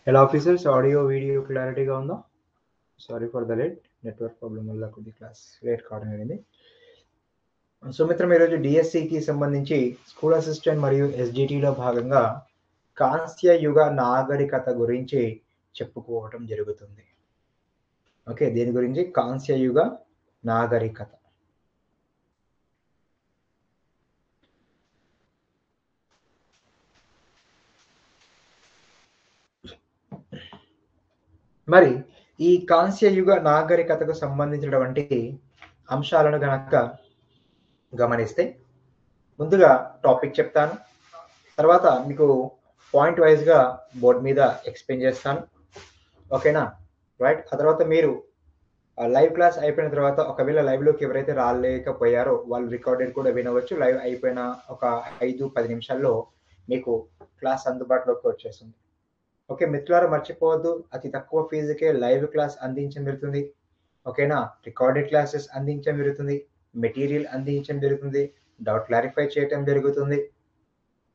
ఎలా officers audio video క్లారిటీగా ఉందా? Sorry for the late network problem వల్ల కొద్ది క్లాస్ లేట్ కావడం జరిగింది. సో మిత్రం, ఈరోజు డిఎస్సికి సంబంధించి స్కూల్ అసిస్టెంట్ మరియు ఎస్జిటిలో భాగంగా కాంస్య యుగ నాగరికత గురించి చెప్పుకోవటం జరుగుతుంది. ఓకే, దీని గురించి కాంస్య యుగ నాగరికత. మరి ఈ కాంస్య యుగ నాగరికతకు సంబంధించినటువంటి అంశాలను గనక గమనిస్తే, ముందుగా టాపిక్ చెప్తాను, తర్వాత మీకు పాయింట్ వైజ్గా బోర్డ్ మీద ఎక్స్ప్లెయిన్ చేస్తాను. ఓకేనా? రైట్. ఆ తర్వాత మీరు లైవ్ క్లాస్ అయిపోయిన తర్వాత ఒకవేళ లైవ్లోకి ఎవరైతే రాలేకపోయారో వాళ్ళు రికార్డెడ్ కూడా వినవచ్చు. లైవ్ అయిపోయిన ఒక 5-10 నిమిషాల్లో మీకు క్లాస్ అందుబాటులోకి వచ్చేస్తుంది. ఓకే మిత్రులారా, మర్చిపోవద్దు, అతి తక్కువ ఫీజుకే లైవ్ క్లాస్ అందించడం జరుగుతుంది. ఓకేనా? రికార్డెడ్ క్లాసెస్ అందించడం జరుగుతుంది, మెటీరియల్ అందించడం జరుగుతుంది, డౌట్ క్లారిఫై చేయడం జరుగుతుంది.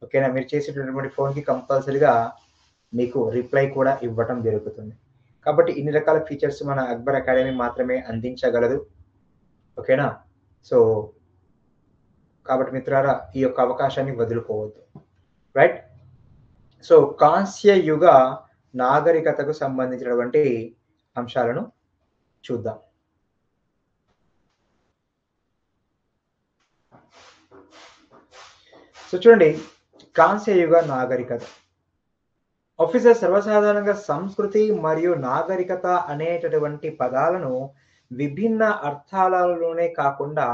ఓకేనా? మీరు చేసేటటువంటి ఫోన్కి కంపల్సరీగా మీకు రిప్లై కూడా ఇవ్వటం జరుగుతుంది. కాబట్టి ఇన్ని రకాల ఫీచర్స్ మన అక్బర్ అకాడమీ మాత్రమే అందించగలదు. ఓకేనా? సో కాబట్టి మిత్రులారా, ఈ యొక్క అవకాశాన్ని వదులుకోవద్దు. రైట్. సో కాంస్య యుగ నాగరికతకు సంబంధించినటువంటి అంశాలను చూద్దాం. సో చూడండి, కాంస్య యుగ నాగరికత. ఆఫీసర్, సర్వసాధారణంగా సంస్కృతి మరియు నాగరికత అనేటటువంటి పదాలను విభిన్న అర్థాలలోనే కాకుండా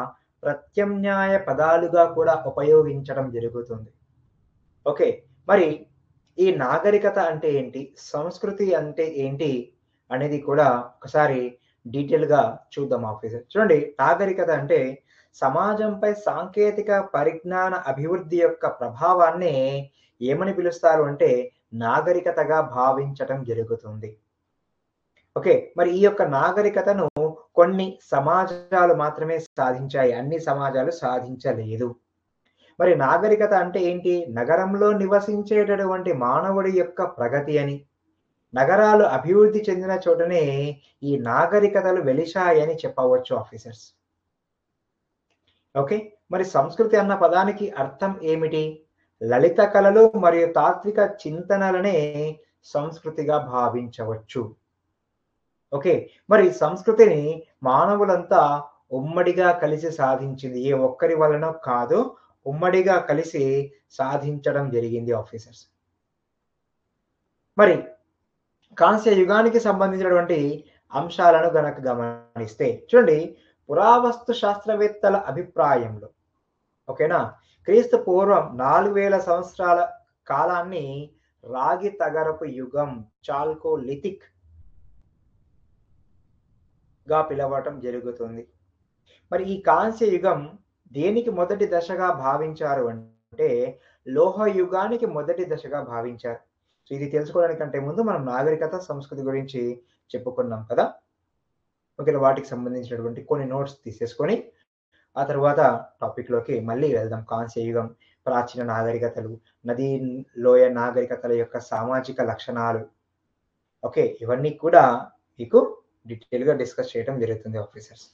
ప్రత్యామ్నాయ పదాలుగా కూడా ఉపయోగించడం జరుగుతుంది. ఓకే, మరి ఈ నాగరికత అంటే ఏంటి, సంస్కృతి అంటే ఏంటి అనేది కూడా ఒకసారి డీటెయిల్గా చూద్దాం ఆఫీసర్. చూడండి, నాగరికత అంటే సమాజంపై సాంకేతిక పరిజ్ఞాన అభివృద్ధి యొక్క ప్రభావాన్ని ఏమని పిలుస్తారు అంటే నాగరికతగా భావించటం జరుగుతుంది. ఓకే, మరి ఈ యొక్క నాగరికతను కొన్ని సమాజాలు మాత్రమే సాధించాయి, అన్ని సమాజాలు సాధించలేదు. మరి నాగరికత అంటే ఏంటి? నగరంలో నివసించేటటువంటి మానవుడి యొక్క ప్రగతి అని, నగరాలు అభివృద్ధి చెందిన చోటనే ఈ నాగరికతలు వెలిశాయని చెప్పవచ్చు ఆఫీసర్స్. ఓకే, మరి సంస్కృతి అన్న పదానికి అర్థం ఏమిటి? లలిత కళలు మరియు తాత్విక చింతనలనే సంస్కృతిగా భావించవచ్చు. ఓకే, మరి సంస్కృతిని మానవులంతా ఉమ్మడిగా కలిసి సాధించింది, ఏ ఒక్కరి వలన కాదు, ఉమ్మడిగా కలిసి సాధించడం జరిగింది ఆఫీసర్స్. మరి కాంస్య యుగానికి సంబంధించినటువంటి అంశాలను గనక గమనిస్తే చూడండి, పురావస్తు శాస్త్రవేత్తల అభిప్రాయంలో, ఓకేనా, క్రీస్తు పూర్వం 4000 సంవత్సరాల కాలాన్ని రాగి తగరపు యుగం, చాల్కోలిథిక్ గా పిలవటం జరుగుతుంది. మరి ఈ కాంస్య యుగం దేనికి మొదటి దశగా భావించారు అంటే లోహ యుగానికి మొదటి దశగా భావించారు. సో ఇది తెలుసుకోవడానికంటే ముందు మనం నాగరికత, సంస్కృతి గురించి చెప్పుకున్నాం కదా. ఓకే, వాటికి సంబంధించినటువంటి కొన్ని నోట్స్ తీసేసుకొని ఆ తర్వాత టాపిక్లోకి మళ్ళీ వెళ్దాం. కాంస్య యుగం, ప్రాచీన నాగరికతలు, నదీ లోయ నాగరికతల యొక్క సామాజిక లక్షణాలు, ఓకే, ఇవన్నీ కూడా మీకు డీటెయిల్గా డిస్కస్ చేయడం జరుగుతుంది officers.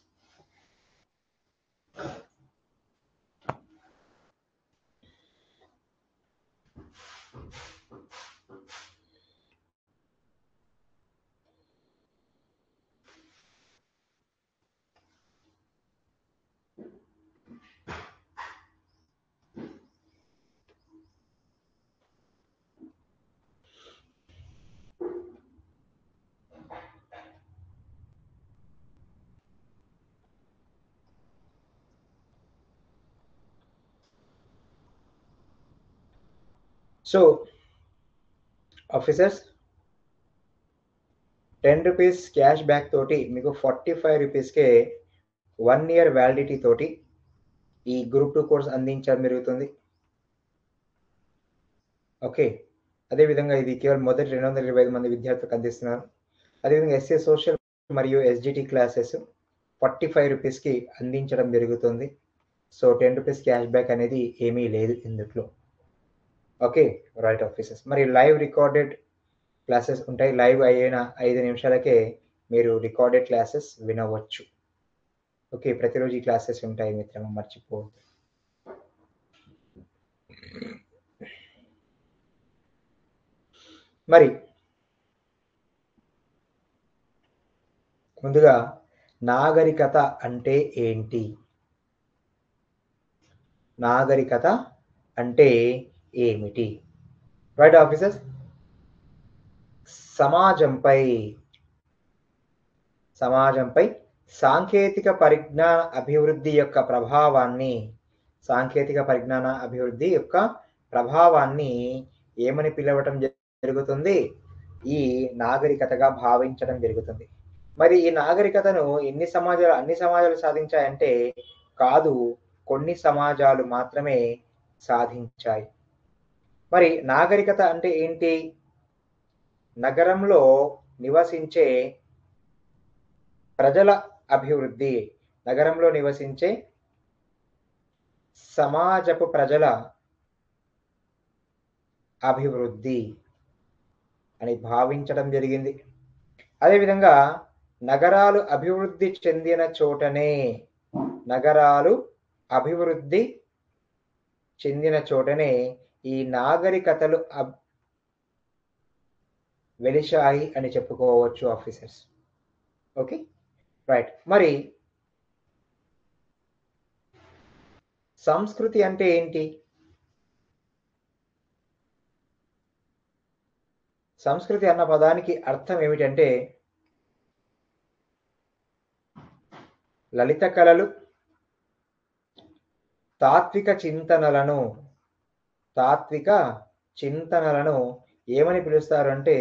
So officers, 10 rupees cash back తోటి మీకు 45 రూపీస్కే 1 ఇయర్ వ్యాలిడిటీ తోటి ఈ గ్రూప్ 2 కోర్స్ అందించడం జరుగుతుంది. ఓకే, అదేవిధంగా ఇది కేవలం మొదటి 225 మంది విద్యార్థులకు అందిస్తున్నారు. అదేవిధంగా ఎస్ఏ సోషల్ మరియు ఎస్జిటి క్లాసెస్ 45 రూపీస్కి అందించడం జరుగుతుంది. సో 10 రూపీస్ క్యాష్ బ్యాక్ అనేది ఏమీ లేదు ఇందులో. Okay right officers. మరి లైవ్ రికార్డెడ్ క్లాసెస్ ఉంటాయి. లైవ్ అయిన 5 నిమిషాలకే మీరు రికార్డెడ్ క్లాసెస్ వినవచ్చు. ఓకే, ప్రతిరోజు ఈ క్లాసెస్ ఉంటాయి మిత్రమా, మర్చిపోవద్దు. మరి ముందుగా నాగరికత అంటే ఏంటి? నాగరికత అంటే ఏమిటి? రైట్ ఆఫీసర్స్, సమాజంపై సాంకేతిక పరిజ్ఞాన అభివృద్ధి యొక్క ప్రభావాన్ని ఏమని పిలవటం జరుగుతుంది? ఈ నాగరికతగా భావించడం జరుగుతుంది. మరి ఈ నాగరికతను అన్ని సమాజాలు సాధించాయంటే కాదు, కొన్ని సమాజాలు మాత్రమే సాధించాయి. మరి నాగరికత అంటే ఏంటి? నగరంలో నివసించే ప్రజల అభివృద్ధి, నగరంలో నివసించే సమాజపు ప్రజల అభివృద్ధి అని భావించడం జరిగింది. అదేవిధంగా నగరాలు అభివృద్ధి చెందిన చోటనే ఈ నాగరికతలు వెలిశాయి అని చెప్పుకోవచ్చు ఆఫీసర్స్. Okay, right. మరి సంస్కృతి అంటే ఏంటి? సంస్కృతి అన్న పదానికి అర్థం ఏమిటంటే లలిత కళలు, తాత్విక చింతనలను ఏమని పిలుస్తారు అంటే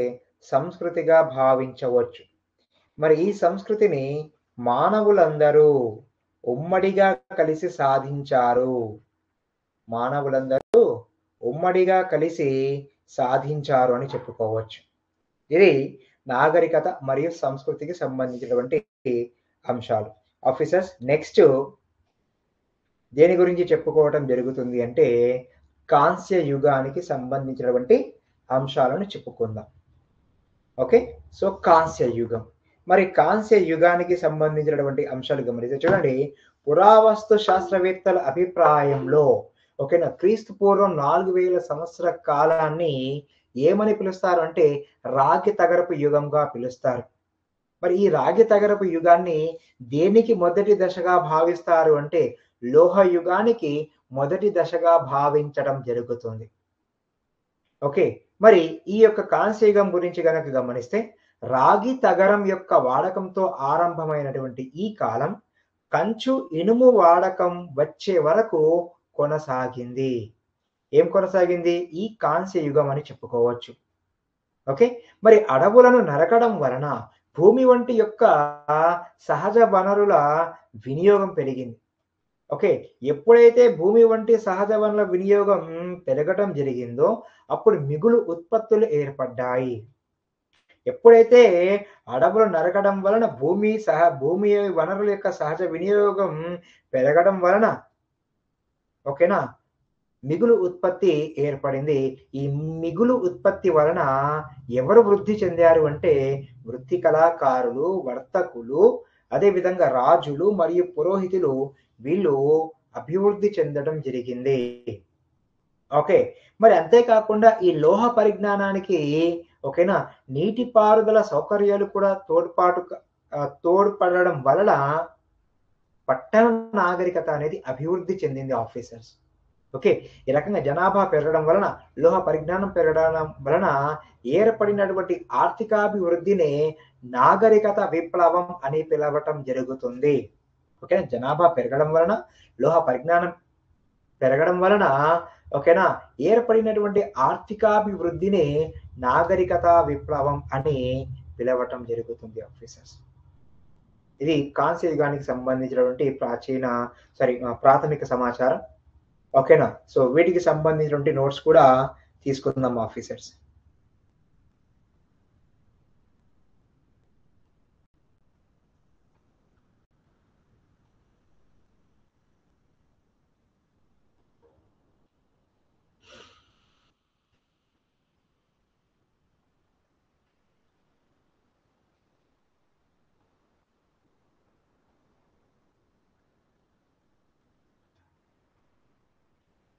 సంస్కృతిగా భావించవచ్చు. మరి ఈ సంస్కృతిని మానవులందరూ ఉమ్మడిగా కలిసి సాధించారు అని చెప్పుకోవచ్చు. ఇది నాగరికత మరియు సంస్కృతికి సంబంధించినటువంటి అంశాలు. ఆఫీసర్స్, నెక్స్ట్ దేని గురించి చెప్పుకోవటం జరుగుతుంది అంటే కాంస్య యుగానికి సంబంధించినటువంటి అంశాలను చెప్పుకుందాం. ఓకే, సో కాంస్య యుగం. మరి కాంస్య యుగానికి సంబంధించినటువంటి అంశాలు గమనిస్తే చూడండి, పురావస్తు శాస్త్రవేత్తల అభిప్రాయంలో ఓకేనా, క్రీస్తు పూర్వం 4000 సంవత్సర కాలాన్ని ఏమని పిలుస్తారు అంటే రాగి తగరపు యుగంగా పిలుస్తారు. మరి ఈ రాగి తగరపు యుగాన్ని దేనికి మొదటి దశగా భావిస్తారు అంటే లోహ యుగానికి మొదటి దశగా భావించడం జరుగుతుంది. ఓకే, మరి ఈ యొక్క కాంస్యయుగం గురించి గనక గమనిస్తే రాగి తగరం యొక్క వాడకంతో ఆరంభమైనటువంటి ఈ కాలం కంచు ఇనుము వాడకం వచ్చే వరకు కొనసాగింది. ఏం కొనసాగింది? ఈ కాంస్య యుగం అని చెప్పుకోవచ్చు. ఓకే, మరి అడవులను నరకడం వలన భూమి వంటి యొక్క సహజ వనరుల వినియోగం పెరిగింది. ఓకే, ఎప్పుడైతే భూమి వంటి సహజ వనరుల వినియోగం పెరగటం జరిగిందో అప్పుడు మిగులు ఉత్పత్తులు ఏర్పడ్డాయి. ఎప్పుడైతే అడవులు నరకడం వలన భూమి వనరుల యొక్క సహజ వినియోగం పెరగడం వలన ఓకేనా మిగులు ఉత్పత్తి ఏర్పడింది. ఈ మిగులు ఉత్పత్తి వలన ఎవరు వృద్ధి చెందారు అంటే వృత్తి కళాకారులు, వర్తకులు, అదేవిధంగా రాజులు మరియు పురోహితులు, వీళ్ళు అభివృద్ధి చెందడం జరిగింది. ఓకే, మరి అంతేకాకుండా ఈ లోహ పరిజ్ఞానానికి ఓకేనా నీటిపారుదల సౌకర్యాలు కూడా తోడ్పడడం వలన పట్టణ నాగరికత అనేది అభివృద్ధి చెందింది ఆఫీసర్స్. ఓకే, ఈ రకంగా జనాభా పెరగడం వలన, లోహ పరిజ్ఞానం పెరగడం వలన ఏర్పడినటువంటి ఆర్థికాభివృద్ధిని నాగరికత విప్లవం అని పిలవటం జరుగుతుంది. ఓకేనా, జనాభా పెరగడం వలన, లోహ పరిజ్ఞానం పెరగడం వలన ఓకేనా ఏర్పడినటువంటి ఆర్థికాభివృద్ధిని నాగరికత విప్లవం అని పిలవటం జరుగుతుంది ఆఫీసర్స్. ఇది కాంస్య యుగానికి సంబంధించినటువంటి ప్రాథమిక సమాచారం. ఓకేనా, సో వీటికి సంబంధించినటువంటి నోట్స్ కూడా తీసుకుందాం ఆఫీసర్స్.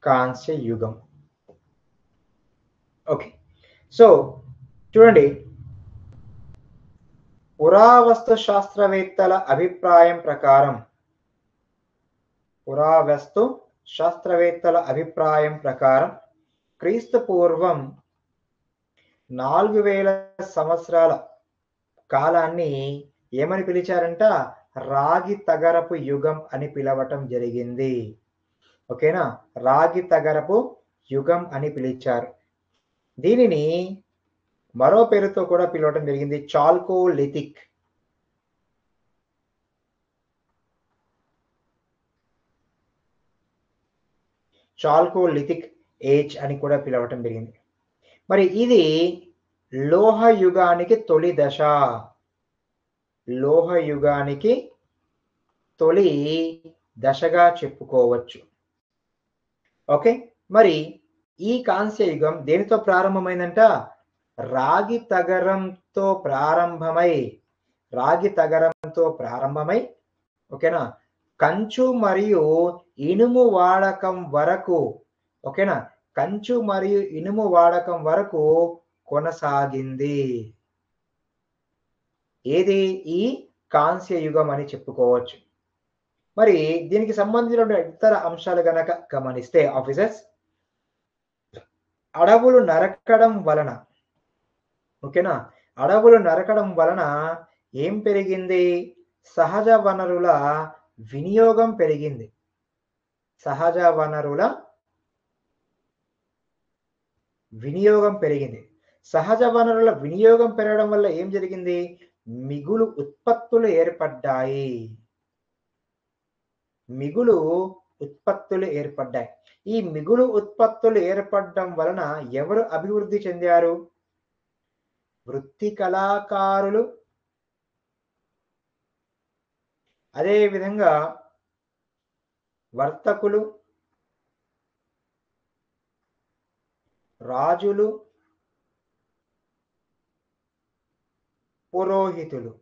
కాంస్య యుగం. ఓకే, సో చూడండి, పురావస్తు శాస్త్రవేత్తల అభిప్రాయం ప్రకారం, పురావస్తు శాస్త్రవేత్తల అభిప్రాయం ప్రకారం క్రీస్తు పూర్వం 4000 సంవత్సరాల కాలాన్ని ఏమని పిలిచారంట? రాగి తగరపు యుగం అని పిలవటం జరిగింది. ఓకేనా? రాగి తగరపు యుగం అని పిలిచారు. దీనిని మరో పేరుతో కూడా పిలవటం జరిగింది, చాల్కోలిథిక్. చాల్కోలిథిక్ ఏజ్ అని కూడా పిలవటం జరిగింది. మరి ఇది లోహ యుగానికి తొలి దశ. లోహ యుగానికి తొలి దశగా చెప్పుకోవచ్చు. ఓకే, మరి ఈ కాంస్య యుగం దేనితో ప్రారంభమైందంట? రాగి తగరంతో ప్రారంభమై ఓకేనా, కంచు మరియు ఇనుము వాడకం వరకు, ఓకేనా, కంచు మరియు ఇనుము వాడకం వరకు కొనసాగింది. ఏది? ఈ కాంస్య యుగం అని చెప్పుకోవచ్చు. మరి దీనికి సంబంధించిన ఇతర అంశాలు గనక గమనిస్తే ఆఫీసర్స్, అడవులు నరకడం వలన, ఓకేనా, అడవులు నరకడం వలన ఏం పెరిగింది? సహజ వనరుల వినియోగం పెరిగింది. సహజ వనరుల వినియోగం పెరిగింది. సహజ వనరుల వినియోగం పెరగడం వల్ల ఏం జరిగింది? మిగులు ఉత్పత్తులు ఏర్పడ్డాయి. మిగులు ఉత్పత్తులు ఏర్పడ్డాయి. ఈ మిగులు ఉత్పత్తులు ఏర్పడడం వలన ఎవరు అభివృద్ధి చెందారు? వృత్తి కళాకారులు, అదే విధంగా వర్తకులు, రాజులు, పురోహితులు,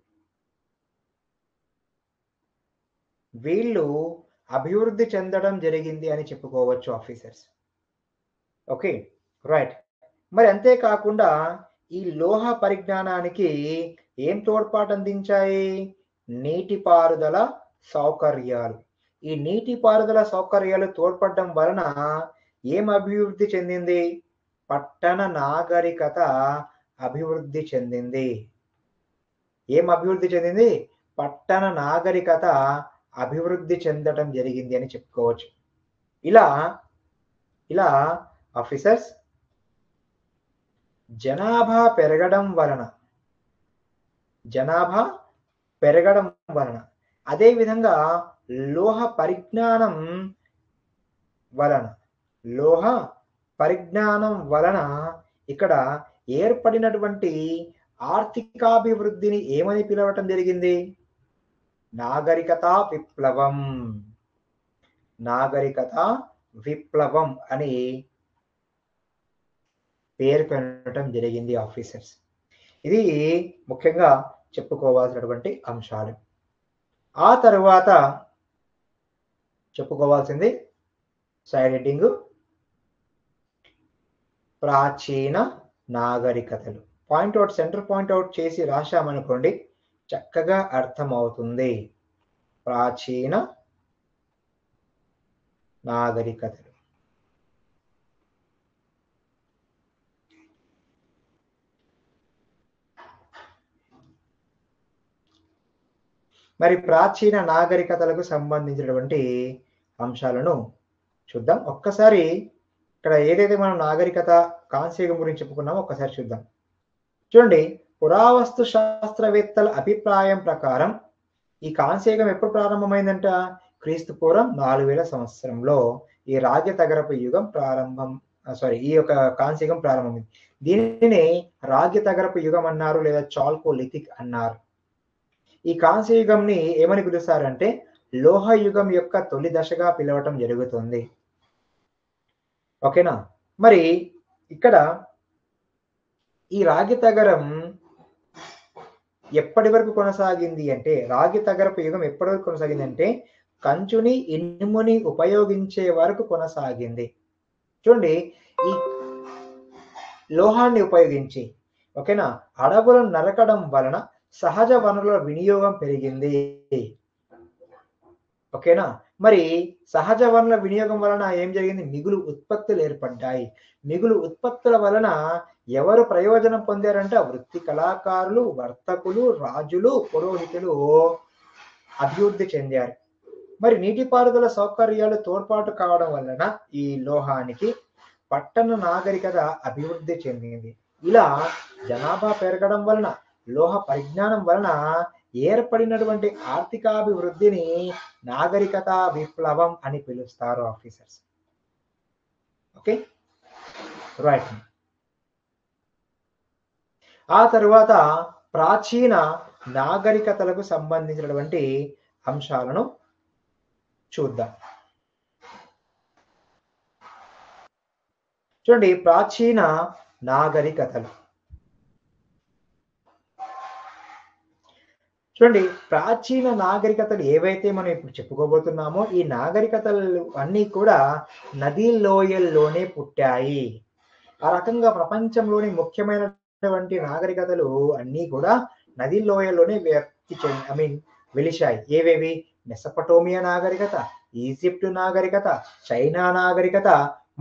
వీళ్ళు అభివృద్ధి చెందడం జరిగింది అని చెప్పుకోవచ్చు ఆఫీసర్స్. Okay, right. మరి అంతేకాకుండా ఈ లోహ పరిజ్ఞానానికి ఏం తోడ్పాటు అందించాయి? నీటిపారుదల సౌకర్యాలు. ఈ నీటిపారుదల సౌకర్యాలు తోడ్పడడం వలన ఏం అభివృద్ధి చెందింది? పట్టణ నాగరికత అభివృద్ధి చెందింది. ఏం అభివృద్ధి చెందింది? పట్టణ నాగరికత అభివృద్ధి చెందడం జరిగింది అని చెప్పుకోవచ్చు. ఇలా ఆఫీసర్స్, జనాభా పెరగడం వలన, అదేవిధంగా లోహ పరిజ్ఞానం వలన ఇక్కడ ఏర్పడినటువంటి ఆర్థికాభివృద్ధిని ఏమని పిలవటం జరిగింది? నాగరికతా విప్లవం అని పేర్కొనటం జరిగింది ఆఫీసర్స్. ఇది ముఖ్యంగా చెప్పుకోవాల్సినటువంటి అంశాలు. ఆ తరువాత చెప్పుకోవాల్సింది సైడ్ హెడ్డింగ్, ప్రాచీన నాగరికతలు. సెంటర్ పాయింట్ అవుట్ చేసి రాశామనుకోండి, చక్కగా అర్థమవుతుంది. ప్రాచీన నాగరికతలు. మరి ప్రాచీన నాగరికతలకు సంబంధించినటువంటి అంశాలను చూద్దాం. ఒక్కసారి ఇక్కడ ఏదైతే మనం నాగరికత కాంస్యయుగం గురించి చెప్పుకున్నామో ఒక్కసారి చూద్దాం. చూడండి, పురావస్తు శాస్త్రవేత్తల అభిప్రాయం ప్రకారం ఈ కాంస్యయుగం ఎప్పుడు ప్రారంభమైందంట? క్రీస్తు పూర్వం 4000 సంవత్సరంలో ఈ రాగి తగరపు యుగం ఈ యొక్క కాంస్యయుగం ప్రారంభమైంది. దీనిని రాగి తగరపు యుగం అన్నారు, లేదా చాల్కోలిథిక్ అన్నారు. ఈ కాంస్యయుగంని ఏమని పిలుస్తారంటే లోహ యుగం యొక్క తొలి దశగా పిలవటం జరుగుతుంది. ఓకేనా? మరి ఇక్కడ ఈ రాగి తగరం ఎప్పటి వరకు కొనసాగింది అంటే, రాగి తగరపు యుగం ఎప్పటి వరకు కొనసాగింది అంటే కంచుని ఇనుముని ఉపయోగించే వరకు కొనసాగింది. చూడండి, ఈ లోహాన్ని ఉపయోగించి ఓకేనా అడవులను నరకడం వలన సహజ వనరుల వినియోగం పెరిగింది. ఓకేనా, మరి సహజ వనరుల వినియోగం వలన ఏం జరిగింది? మిగులు ఉత్పత్తులు ఏర్పడ్డాయి. మిగులు ఉత్పత్తుల వలన ఎవరు ప్రయోజనం పొందారంటే వృత్తి కళాకారులు, వర్తకులు, రాజులు, పురోహితులు అభివృద్ధి చెందారు. మరి నీటిపారుదల సౌకర్యాలు తోడ్పాటు కావడం వలన ఈ లోహానికి పట్టణ నాగరికత అభివృద్ధి చెందింది. ఇలా జనాభా పెరగడం వలన లోహ పరిజ్ఞానం వలన ఏర్పడినటువంటి ఆర్థికాభివృద్ధిని నాగరికత విప్లవం అని పిలుస్తారు ఆఫీసర్స్. Okay, right. ఆ తరువాత ప్రాచీన నాగరికతలకు సంబంధించినటువంటి అంశాలను చూద్దాం. చూడండి, ప్రాచీన నాగరికతలు. చూడండి, ప్రాచీన నాగరికతలు ఏవైతే మనం ఇప్పుడు చెప్పుకోబోతున్నామో ఈ నాగరికతలు అన్నీ కూడా నదీ లోయల్లోనే పుట్టాయి. ఆ రకంగా ప్రపంచంలోని ముఖ్యమైనటువంటి నాగరికతలు అన్నీ కూడా నదీ లోయల్లోనే వెలిశాయి. ఏవేవి? మెసపటోమియా నాగరికత, ఈజిప్ట్ నాగరికత, చైనా నాగరికత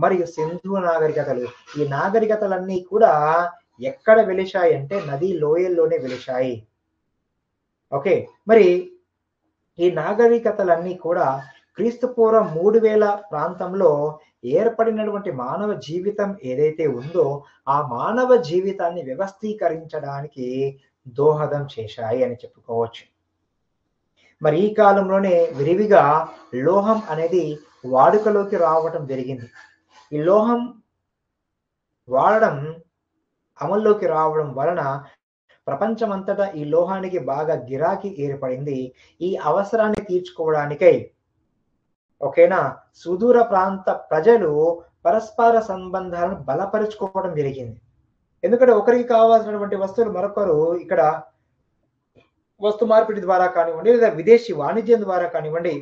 మరియు సింధు నాగరికతలు. ఈ నాగరికతలన్నీ కూడా ఎక్కడ వెలిశాయి అంటే నదీ లోయల్లోనే వెలిశాయి. ఓకే, మరి ఈ నాగరికతలన్నీ కూడా క్రీస్తు పూర్వం 3000 ప్రాంతంలో ఏర్పడినటువంటి మానవ జీవితం ఏదైతే ఉందో ఆ మానవ జీవితాన్ని వ్యవస్థీకరించడానికి దోహదం చేశాయి అని చెప్పుకోవచ్చు. మరి ఈ కాలంలోనే విరివిగా లోహం అనేది వాడుకలోకి రావటం జరిగింది. ఈ లోహం వాడడం అమల్లోకి రావడం వలన ప్రపంచమంతటా ఈ లోహానికి బాగా గిరాకీ ఏర్పడింది. ఈ అవసరాన్ని తీర్చుకోవడానికై ఓకేనా సుదూర ప్రాంత ప్రజలు పరస్పర సంబంధాలను బలపరుచుకోవడం జరిగింది. ఎందుకంటే ఒకరికి కావాల్సినటువంటి వస్తువులు మరొకరు ఇక్కడ వస్తు మార్పిడి ద్వారా కానివ్వండి లేదా విదేశీ వాణిజ్యం ద్వారా కానివ్వండి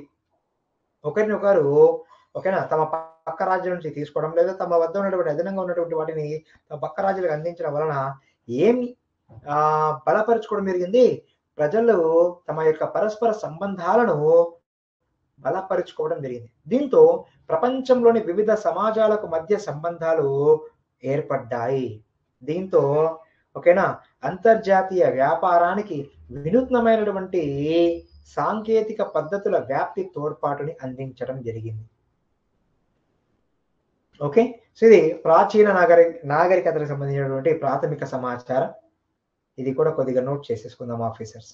ఒకరినొకరు ఓకేనా తమ పక్క రాజ్యం నుంచి తీసుకోవడం లేదా తమ వద్ద ఉన్నటువంటి అదనంగా ఉన్నటువంటి వాటిని తమ పక్క రాజ్యాలకు అందించడం వలన ఏమి బలపరుచుకోవడం జరిగింది? ప్రజలు తమ యొక్క పరస్పర సంబంధాలను బలపరుచుకోవడం జరిగింది. దీంతో ప్రపంచంలోని వివిధ సమాజాలకు మధ్య సంబంధాలు ఏర్పడ్డాయి. దీంతో ఓకేనా అంతర్జాతీయ వ్యాపారానికి వినూత్నమైనటువంటి సాంకేతిక పద్ధతుల వ్యాప్తి తోడ్పాటుని అందించడం జరిగింది. ఓకే, సో ఇది ప్రాచీన నాగరికతలకు సంబంధించినటువంటి ప్రాథమిక సమాచారం. ఇది కూడా కొద్దిగా నోట్ చేసేసుకుందాం ఆఫీసర్స్.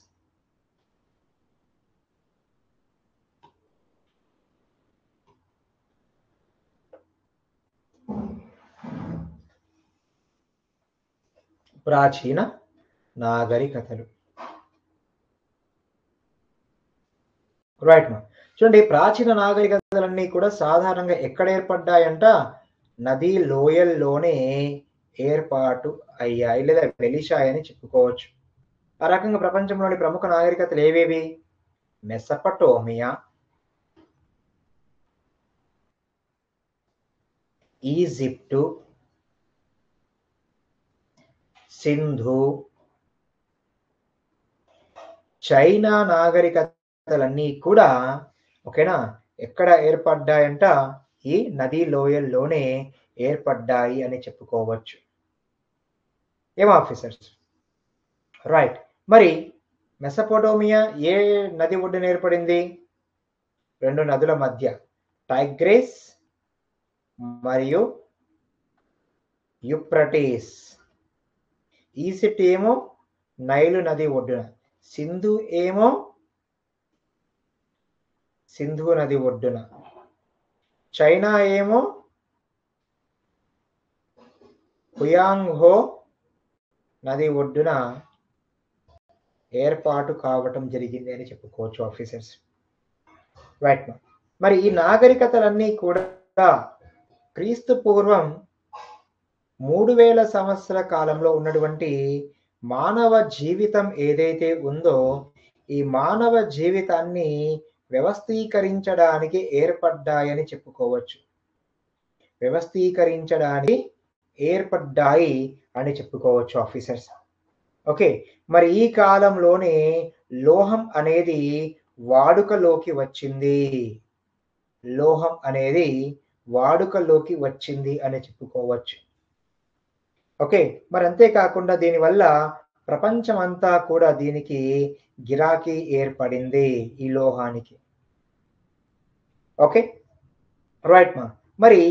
ప్రాచీన నాగరికతలు. రైట్ మా, చూడండి, ప్రాచీన నాగరికతలన్నీ కూడా సాధారణంగా ఎక్కడ ఏర్పడ్డాయంట? నదీ లోయల్లోనే ఏర్పాటు అయ్యాయి లేదా వెలిశాయని చెప్పుకోవచ్చు. ఆ రకంగా ప్రపంచంలోని ప్రముఖ నాగరికతలు ఏవేవి? మెసపటోమియా, ఈజిప్టు, సింధు, చైనా నాగరికతలన్నీ కూడా ఓకేనా ఎక్కడ ఏర్పడ్డాయంట? ఈ నదీ లోయల్లోనే ఏర్పడ్డాయి అని చెప్పుకోవచ్చు. ఏం ఆఫీసర్స్? రైట్. మరి మెసపోటోమియా ఏ నది ఒడ్డున ఏర్పడింది? 2 నదుల మధ్య, టైగ్రిస్ మరియు యూఫ్రటీస్. ఈజిప్ట్ ఏమో నైలు నది ఒడ్డున, సింధు ఏమో సింధు నది ఒడ్డున, చైనా ఏమో హుయాంగ్హో నది ఒడ్డున ఏర్పాటు కావటం జరిగింది అని చెప్పుకోవచ్చు ఆఫీసర్స్. రైట్. మరి ఈ నాగరికతలన్నీ కూడా క్రీస్తు పూర్వం 3000 సంవత్సర కాలంలో ఉన్నటువంటి మానవ జీవితం ఏదైతే ఉందో ఈ మానవ జీవితాన్ని వ్యవస్థీకరించడానికి ఏర్పడ్డాయని చెప్పుకోవచ్చు. వ్యవస్థీకరించడానికి ఏర్పడ్డాయి అని చెప్పుకోవచ్చు ఆఫీసర్స్. ఓకే. మరి ఈ కాలంలోనే లోహం అనేది వాడుకలోకి వచ్చింది. లోహం అనేది వాడుకలోకి వచ్చింది అని చెప్పుకోవచ్చు. ఓకే. మరి అంతే కాకుండా దీనివల్ల ప్రపంచమంతా కూడా దీనికి గిరాకీ ఏర్పడింది ఈ లోహానికి. ఓకే. రైట్ మా. మరి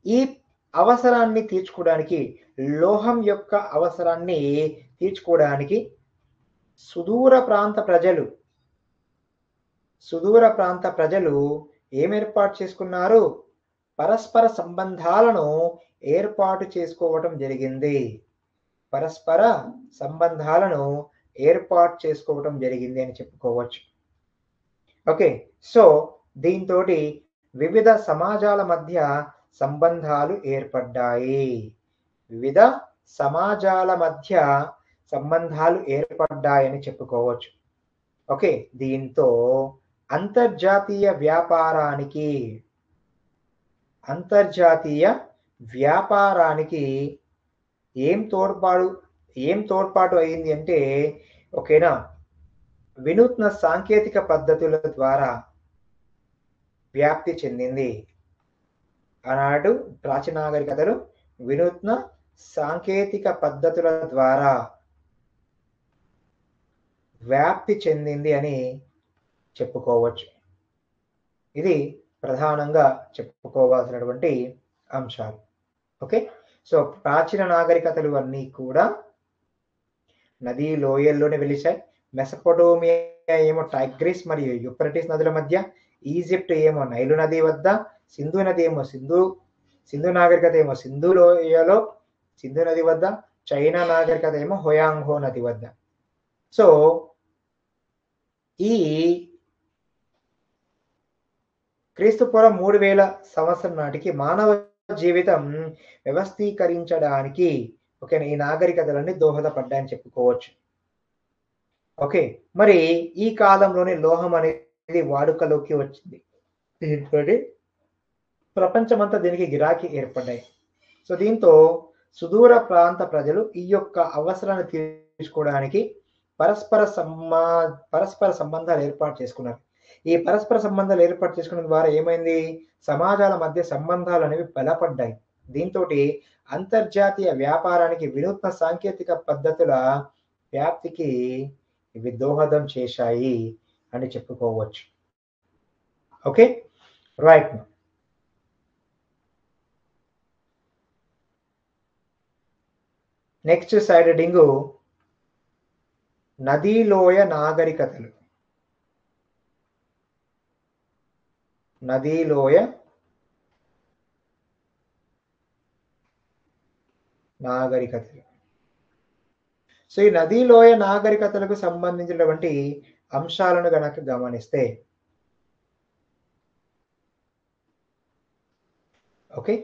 ఈ అవసరాన్ని తీర్చుకోవడానికి, లోహం యొక్క అవసరాన్ని తీర్చుకోవడానికి సుదూర ప్రాంత ప్రజలు సుదూర ప్రాంత ప్రజలు ఏమేర్పాటు చేసుకున్నారు? పరస్పర సంబంధాలను ఏర్పాటు చేసుకోవటం జరిగింది. పరస్పర సంబంధాలను ఏర్పాటు చేసుకోవటం జరిగింది అని చెప్పుకోవచ్చు. ఓకే. సో దీంతోటి వివిధ సమాజాల మధ్య సంబంధాలు ఏర్పడ్డాయి. వివిధ సమాజాల మధ్య సంబంధాలు ఏర్పడ్డాయని చెప్పుకోవచ్చు. ఓకే. దీంతో అంతర్జాతీయ వ్యాపారానికి ఏం తోడ్పాటు అయింది అంటే, ఓకేనా, వినూత్న సాంకేతిక పద్ధతుల ద్వారా వ్యాప్తి చెందింది. ఆనాడు ప్రాచీన నాగరికతలు వినూత్న సాంకేతిక పద్ధతుల ద్వారా వ్యాప్తి చెందింది అని చెప్పుకోవచ్చు. ఇది ప్రధానంగా చెప్పుకోవాల్సినటువంటి అంశాలు. ఓకే. సో ప్రాచీన నాగరికతలు అన్నీ కూడా నదీ లోయల్లోనే వెలిశాయి. మెసపోటోమియా ఏమో టైగ్రిస్ మరియు యూఫ్రటీస్ నదుల మధ్య, ఈజిప్ట్ ఏమో నైలు నది వద్ద, సింధు నది ఏమో సింధు నాగరికత ఏమో సింధు లోయలో సింధు నది వద్ద, చైనా నాగరికత ఏమో హోయాంగ్హో నది వద్ద. సో ఈ క్రీస్తుపూర్వం 3000 సంవత్సరం నాటికి మానవ జీవితం వ్యవస్థీకరించడానికి ఓకేనా ఈ నాగరికతలన్నీ దోహదపడ్డాయని చెప్పుకోవచ్చు. ఓకే. మరి ఈ కాలంలోనే లోహం అనేది వాడుకలోకి వచ్చింది. దీంతో ప్రపంచమంతా దీనికి గిరాకీ ఏర్పడ్డాయి. సో దీంతో సుదూర ప్రాంత ప్రజలు ఈ యొక్క అవసరాన్ని తీర్చుకోవడానికి పరస్పర సంబంధాలు ఏర్పాటు చేసుకున్నారు. ఈ పరస్పర సంబంధాలు ఏర్పాటు చేసుకోవడం ద్వారా ఏమైంది? సమాజాల మధ్య సంబంధాలు అనేవి బలపడ్డాయి. దీంతో అంతర్జాతీయ వ్యాపారానికి, వినూత్న సాంకేతిక పద్ధతుల వ్యాప్తికి ఇవి దోహదం చేశాయి అని చెప్పుకోవచ్చు. Okay. Right. Next side heading నదీలోయ నాగరికతలు. నదీలోయ నాగరికతలు. సో ఈ నదీలోయ నాగరికతలకు సంబంధించినటువంటి అంశాలను గనక గమనిస్తే, ఓకే,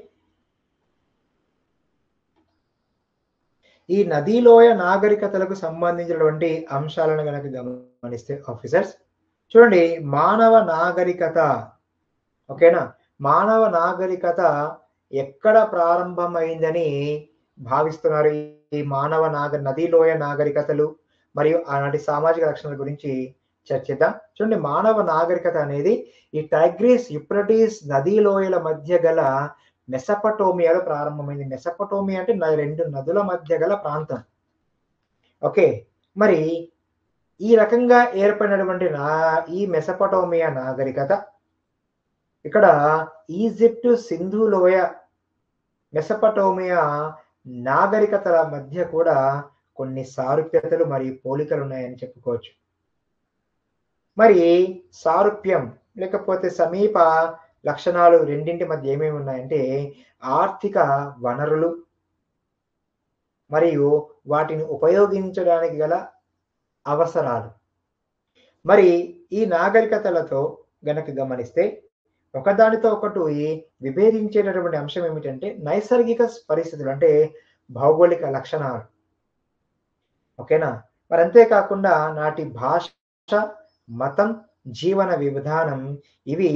ఈ నదీలోయ నాగరికతలకు సంబంధించినటువంటి అంశాలను గనక గమనిస్తే ఆఫీసర్స్ చూడండి, మానవ నాగరికత ఓకేనా, మానవ నాగరికత ఎక్కడ ప్రారంభమైందని భావిస్తున్నారు? ఈ నదీలోయ నాగరికతలు మరియు ఆనాటి సామాజిక లక్షణాల గురించి చర్చిద్దాం. చూడండి, మానవ నాగరికత అనేది ఈ టైగ్రిస్ యూఫ్రటీస్ నదీలోయల మధ్య గల మెసపటోమియాలో ప్రారంభమైంది. మెసపటోమియా అంటే 2 నదుల మధ్య గల ప్రాంతం. ఓకే. మరి ఈ రకంగా ఏర్పడినటువంటి ఈ మెసపటోమియా నాగరికత ఇక్కడ ఈజిప్ట్, సింధు లోయ, మెసపటోమియా నాగరికతల మధ్య కూడా కొన్ని సారూప్యతలు మరియు పోలికలు ఉన్నాయని చెప్పుకోవచ్చు. మరి సారూప్యం లేకపోతే సమీప లక్షణాలు రెండింటి మధ్య ఏమేమి ఉన్నాయంటే, ఆర్థిక వనరులు మరియు వాటిని ఉపయోగించడానికి గల అవసరాలు. మరి ఈ నాగరికతలతో గనక గమనిస్తే ఒకదానితో ఒకటి విభేదించేటటువంటి అంశం ఏమిటంటే నైసర్గిక పరిస్థితులు, అంటే భౌగోళిక లక్షణాలు. ఓకేనా. మరి అంతేకాకుండా నాటి భాష, మతం, జీవన విధానం ఇవి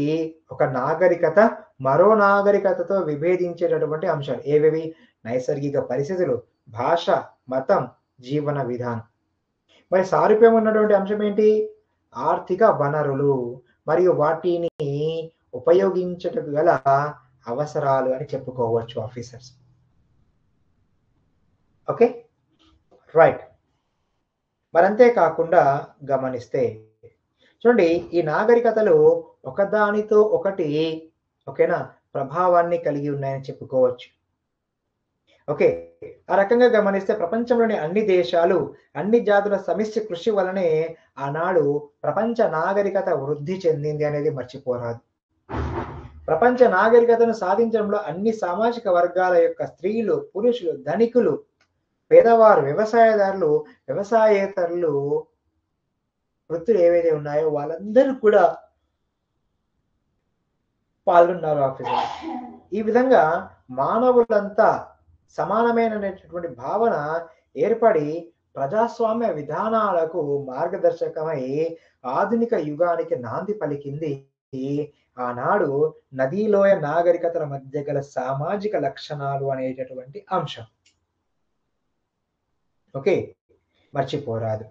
ఒక నాగరికత మరో నాగరికతతో విభేదించేటటువంటి అంశాలు ఏవేవి? నైసర్గిక పరిస్థితులు, భాష, మతం, జీవన విధానం. మరి సారూప్యం ఉన్నటువంటి అంశం ఏంటి? ఆర్థిక వనరులు మరియు వాటిని ఉపయోగించటకు గల అవసరాలు అని చెప్పుకోవచ్చు ఆఫీసర్స్. Okay, right. మరంతే కాకుండా గమనిస్తే చూడండి, ఈ నాగరికతలు ఒకదానితో ఒకటి ఓకేనా ప్రభావాన్ని కలిగి ఉన్నాయని చెప్పుకోవచ్చు. ఓకే, ఆ రకంగా గమనిస్తే ప్రపంచంలోని అన్ని దేశాలు, అన్ని జాతుల సమిష్టి కృషి వలనే ఆనాడు ప్రపంచ నాగరికత వృద్ధి చెందింది అనేది మర్చిపోరాదు. ప్రపంచ నాగరికతను సాధించడంలో అన్ని సామాజిక వర్గాల యొక్క స్త్రీలు, పురుషులు, ధనికులు, పేదవారు, వ్యవసాయదారులు, వ్యవసాయేతరులు వృత్తులు ఏవైతే ఉన్నాయో వాళ్ళందరూ కూడా పాల్గొన్నారు ఆఫీసర్. ఈ విధంగా మానవులంతా సమానమైనటువంటి భావన ఏర్పడి ప్రజాస్వామ్య విధానాలకు మార్గదర్శకమై ఆధునిక యుగానికి నాంది పలికింది ఆనాడు నదీలోయ నాగరికతల మధ్య గల సామాజిక లక్షణాలు అనేటటువంటి అంశం. ఓకే, మర్చిపోరాదు.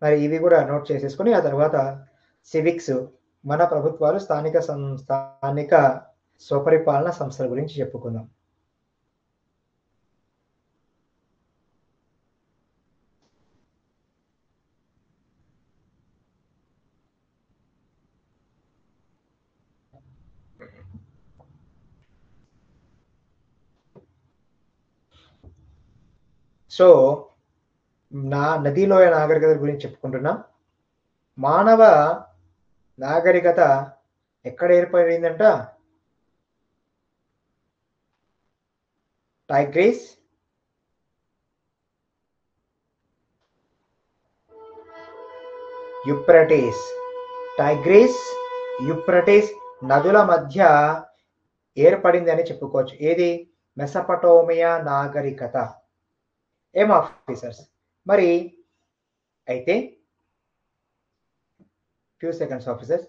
మరి ఇవి కూడా నోట్ చేసేసుకొని ఆ తర్వాత సివిక్స్, మన ప్రభుత్వాలు, స్థానిక స్వపరిపాలన సంస్థల గురించి చెప్పుకుందాం. సో నదీలోయ నాగరికత గురించి చెప్పుకుంటున్నాం. మానవ నాగరికత ఎక్కడ ఏర్పడిందంట? టైగ్రిస్, యూఫ్రటీస్, టైగ్రిస్, యూఫ్రటీస్ నదుల మధ్య ఏర్పడింది అని చెప్పుకోవచ్చు. ఏది? మెసపటోమియా నాగరికత. ఏం ఆఫీసర్స్? మరి అయితే few seconds officers.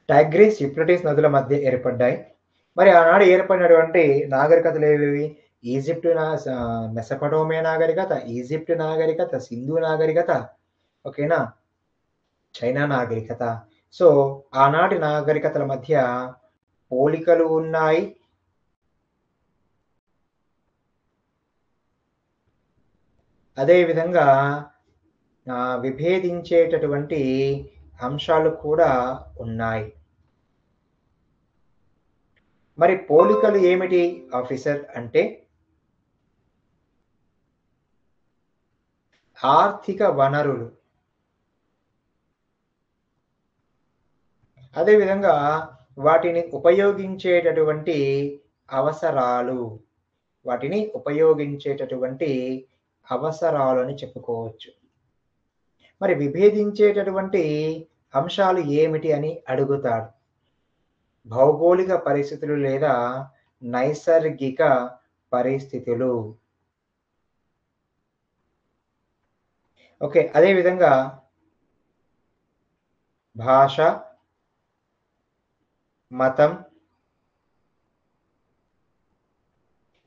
Tigris, Euphrates నదుల మధ్య ఏర్పడ్డాయి. మరి ఆనాడు ఏర్పడినటువంటి నాగరికతలు ఏవేవి? ఈజిప్ట్, మెసపటోమియా నాగరికత, ఈజిప్ట్ నాగరికత, సింధు నాగరికత, ఓకేనా, చైనా నాగరికత. సో ఆనాటి నాగరికతల మధ్య పోలికలు ఉన్నాయి, అదేవిధంగా విభేదించేటటువంటి అంశాలు కూడా ఉన్నాయి. మరి పోలికలు ఏమిటి ఆఫీసర్ అంటే ఆర్థిక వనరులు, అదేవిధంగా వాటిని ఉపయోగించేటటువంటి అవసరాలు, అని చెప్పుకోవచ్చు. మరి విభేదించేటటువంటి అంశాలు ఏమిటి అని అడుగుతాడు. భౌగోళిక పరిస్థితులు లేదా నైసర్గిక పరిస్థితులు. ఓకే, అదేవిధంగా భాష, మతం,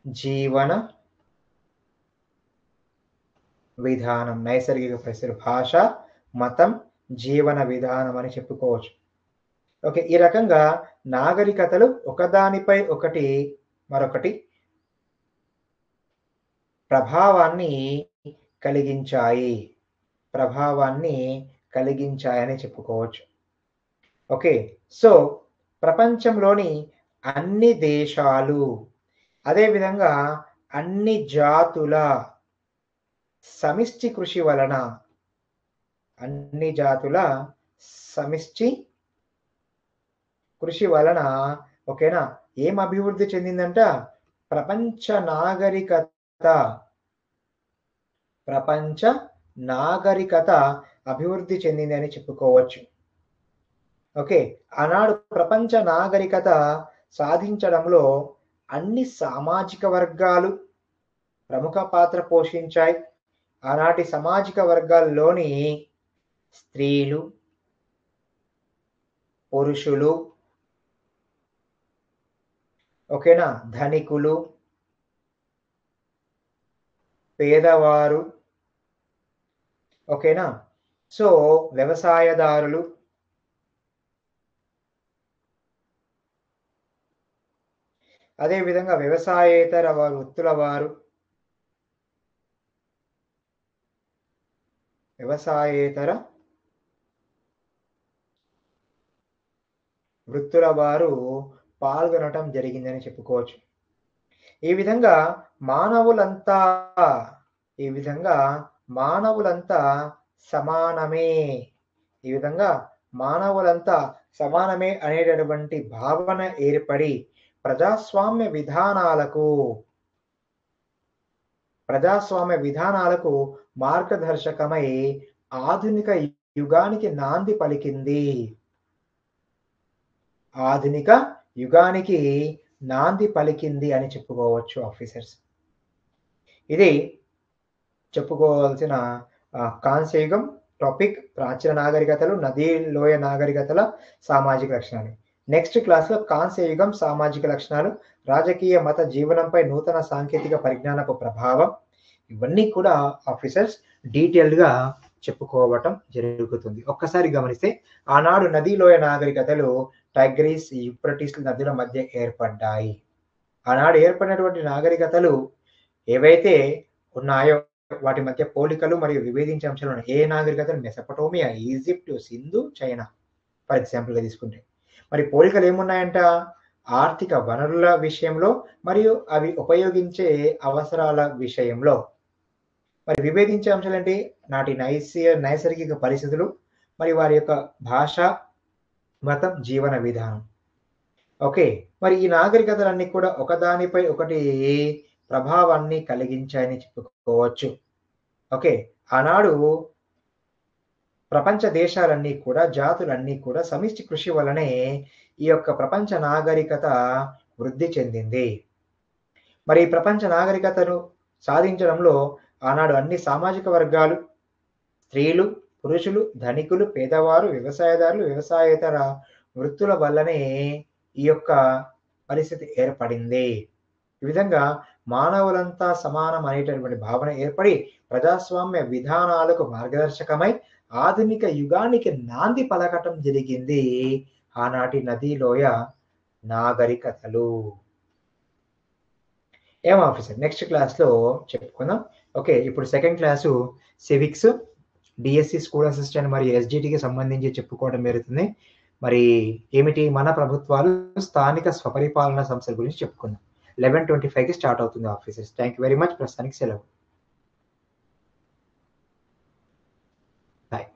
జీవన విధానం. నైసర్గిక పరిస్థితులు, భాష, మతం, జీవన విధానం అని చెప్పుకోవచ్చు. ఓకే, ఈ రకంగా నాగరికతలు ఒకదానిపై ఒకటి మరొకటి ప్రభావాన్ని కలిగించాయని చెప్పుకోవచ్చు. ఓకే, సో ప్రపంచంలోని అన్ని దేశాలు, అదేవిధంగా అన్ని జాతుల సమిష్టి కృషి వలన, ఓకేనా, ఏం అభివృద్ధి చెందిందంట? ప్రపంచ నాగరికత అభివృద్ధి చెందింది అని చెప్పుకోవచ్చు. ఓకే, ఆనాడు ప్రపంచ నాగరికత సాధించడంలో అన్ని సామాజిక వర్గాలు ప్రముఖ పాత్ర పోషించాయి. ఆనాటి సామాజిక వర్గాల్లోని స్త్రీలు, పురుషులు, ఓకేనా, ధనికులు, పేదవారు, ఓకేనా, సో వ్యవసాయదారులు, అదేవిధంగా వ్యవసాయేతర వృత్తుల వారు, పాల్గొనటం జరిగిందని చెప్పుకోవచ్చు. ఈ విధంగా మానవులంతా సమానమే అనేటటువంటి భావన ఏర్పడి ప్రజాస్వామ్య విధానాలకు మార్గదర్శకమై ఆధునిక యుగానికి నాంది పలికింది అని చెప్పుకోవచ్చు ఆఫీసర్స్. ఇది చెప్పుకోవాల్సిన కాంస్యయుగం టాపిక్, ప్రాచీన నాగరికతలు, నదీ లోయ నాగరికతల సామాజిక లక్షణాలు. నెక్స్ట్ క్లాస్లో కాంస్యయుగం సామాజిక లక్షణాలు, రాజకీయ మత జీవనంపై నూతన సాంకేతిక పరిజ్ఞానపు ప్రభావం, ఇవన్నీ కూడా ఆఫీసర్స్ డీటెయిల్డ్గా చెప్పుకోవటం జరుగుతుంది. ఒక్కసారి గమనిస్తే ఆనాడు నదీ లోయ నాగరికతలు టైగ్రీస్, యూఫ్రటీస్ నదుల మధ్య ఏర్పడ్డాయి. ఆనాడు ఏర్పడినటువంటి నాగరికతలు ఏవైతే ఉన్నాయో వాటి మధ్య పోలికలు మరియు విభేదించే అంశాలు ఉన్నాయి. ఏ నాగరికతలు? Mesopotamia, Egypt, Sindhu, China for ఎగ్జాంపుల్గా తీసుకుంటే. మరి పోలికలు ఏమున్నాయంట? ఆర్థిక వనరుల విషయంలో మరియు అవి ఉపయోగించే అవసరాల విషయంలో. మరి విభేదించే అంశాలు ఏంటి? నాటి నైసర్గిక పరిస్థితులు మరి వారి యొక్క భాష, మతం, జీవన విధానం. ఓకే, మరి ఈ నాగరికతలన్నీ కూడా ఒకదానిపై ఒకటి ప్రభావాన్ని కలిగించాయని చెప్పుకోవచ్చు. ఓకే, ఆనాడు ప్రపంచ దేశాలన్నీ కూడా, జాతులన్నీ కూడా సమిష్టి కృషి వలనే ఈ యొక్క ప్రపంచ నాగరికత వృద్ధి చెందింది. మరి ఈ ప్రపంచ నాగరికతను సాధించడంలో ఆనాడు అన్ని సామాజిక వర్గాలు, స్త్రీలు, పురుషులు, ధనికులు, పేదవారు, వ్యవసాయదారులు, వ్యవసాయేతర వృత్తుల వల్లనే ఈ యొక్క పరిస్థితి ఏర్పడింది. ఈ విధంగా మానవులంతా సమానం అనేటటువంటి భావన ఏర్పడి ప్రజాస్వామ్య విధానాలకు మార్గదర్శకమై ఆధునిక యుగానికి నాంది పలకటం జరిగింది ఆనాటి నదీ లోయ నాగరికతలు. ఏం ఆఫీసర్, నెక్స్ట్ క్లాస్లో చెప్పుకుందాం. ఓకే, ఇప్పుడు second class civics, DSC school assistant మరియు ఎస్జిటికి సంబంధించి చెప్పుకోవడం జరుగుతుంది. మరి ఏమిటి? మన ప్రభుత్వాలు, స్థానిక స్వపరిపాలన సంస్థల గురించి చెప్పుకుందాం. 11:25కి స్టార్ట్ అవుతుంది officers. Thank you very much. ప్రస్తుతానికి సెలవు. బాయ్.